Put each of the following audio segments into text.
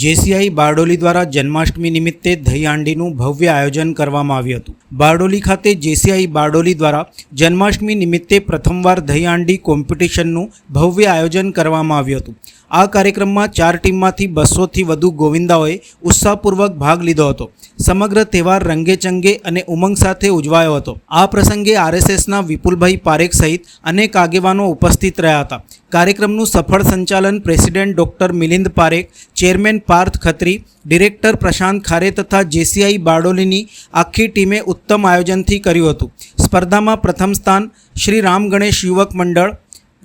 JCI Bardoli દ્વારા જન્માષ્ટમી નિમિત્તે દહીં હાંડીનું ભવ્ય આયોજન કરવામાં આવ્યું હતું। બારડોલી ખાતે જેસીઆઈ બારડોલી દ્વારા જન્માષ્ટમી નિમિત્તે પ્રથમવાર દહીં હાંડી કોમ્પિટિશનનું ભવ્ય આયોજન કરવામાં આવ્યું હતું। આ કાર્યક્રમમાં 4 ટીમમાંથી 200થી વધુ ગોવિંદાઓએ ઉત્સાહપૂર્વક ભાગ લીધો હતો। સમગ્ર તહેવાર રંગેચંગે અને ઉમંગ સાથે ઉજવાયો હતો। આ પ્રસંગે આરએસએસના વિપુલભાઈ પારેખ સહિત અનેક આગેવાનો ઉપસ્થિત રહ્યા હતા। કાર્યક્રમનું સફળ સંચાલન president doctor Milind Parekh, chairman Parth Khatri, director Prashant Khare તથા જેસીઆઈ બારડોલીની આખી ટીમે ઉત્તમ આયોજનથી કર્યું હતું। સ્પર્ધામાં પ્રથમ સ્થાન શ્રી રામ ગણેશ યુવક મંડળ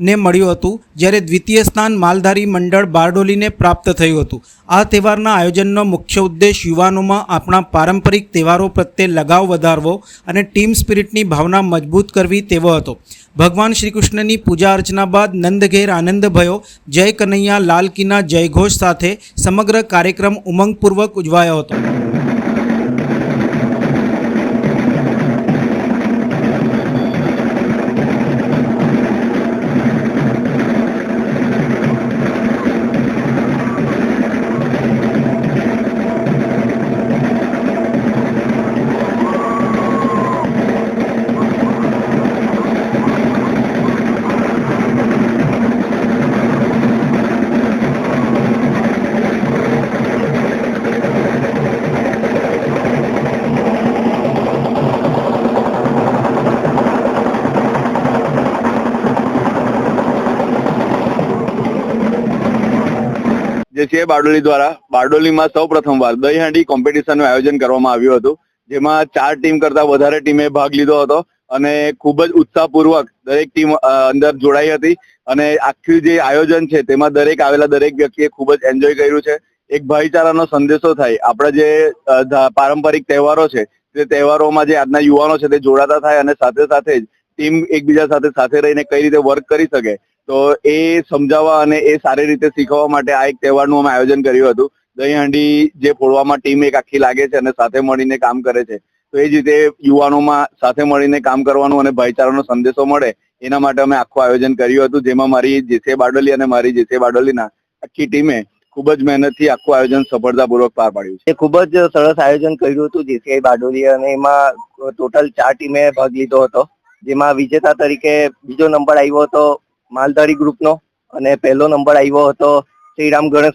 ને મળ્યું હતું, જ્યારે દ્વિતીય સ્થાન માલધારી મંડળ બારડોલીને પ્રાપ્ત થયું હતું। આ તહેવારના આયોજનનો મુખ્ય ઉદ્દેશ યુવાનોમાં આપણા પારંપરિક તહેવારો પ્રત્યે લગાવ વધારવો અને ટીમ સ્પિરિટની ભાવના મજબૂત કરવી તેવો હતો। ભગવાન શ્રી કૃષ્ણની પૂજા અર્ચના બાદ નંદ ઘેર આનંદ ભયો, જય કનૈયા લાલ કીના જયઘોષ સાથે સમગ્ર કાર્યક્રમ ઉમંગપૂર્વક ઉજવાયો હતો। જેસીઆઈ બારડોલી દ્વારા બારડોલીમાં સૌ પ્રથમવાર દહીં હાંડી કોમ્પિટિશનનું આયોજન કરવામાં આવ્યું હતું, જેમાં 4 ટીમ કરતા વધારે ટીમે ભાગ લીધો હતો અને ખૂબ જ ઉત્સાહપૂર્વક દરેક ટીમ અંદર જોડાઈ હતી અને આખું જે આયોજન છે તેમાં આવેલા દરેક વ્યક્તિએ ખૂબ જ એન્જોય કર્યું છે। એક ભાઈચારાનો સંદેશો થાય, આપણા જે પારંપરિક તહેવારો છે તે તહેવારોમાં જે આજના યુવાનો છે તે જોડાતા થાય અને સાથે સાથે જ ટીમ એકબીજા સાથે રહીને કઈ રીતે વર્ક કરી શકે, તો એ સમજાવવા અને એ સારી રીતે શીખવવા માટે આ એક તહેવારનું અમે આયોજન કર્યું હતું। દહીં હાંડી જે ફોડવામાં ટીમ એક આખી લાગે છે અને સાથે મળીને કામ કરે છે, તો એ જ રીતે યુવાનોમાં સાથે મળીને કામ કરવાનું અને ભાઈચારાનો સંદેશો મળે એના માટે અમે આખું આયોજન કર્યું હતું, જેમાં મારી જેસીઆઈ બારડોલી અને મારી જેસીઆઈ બારડોલીના આખી ટીમે ખૂબ જ મહેનતથી આખું આયોજન સફળતાપૂર્વક પાર પાડ્યું છે। ખૂબ જ સરસ આયોજન કર્યું હતું જેસીઆઈ બારડોલી, અને એમાં ટોટલ 4 ટીમે ભાગ લીધો હતો, જેમાં વિજેતા તરીકે બીજો નંબર આવ્યો હતો માલધારી ગ્રુપનો અને પહેલો નંબર આવ્યો હતો શ્રી રામ ગણેશ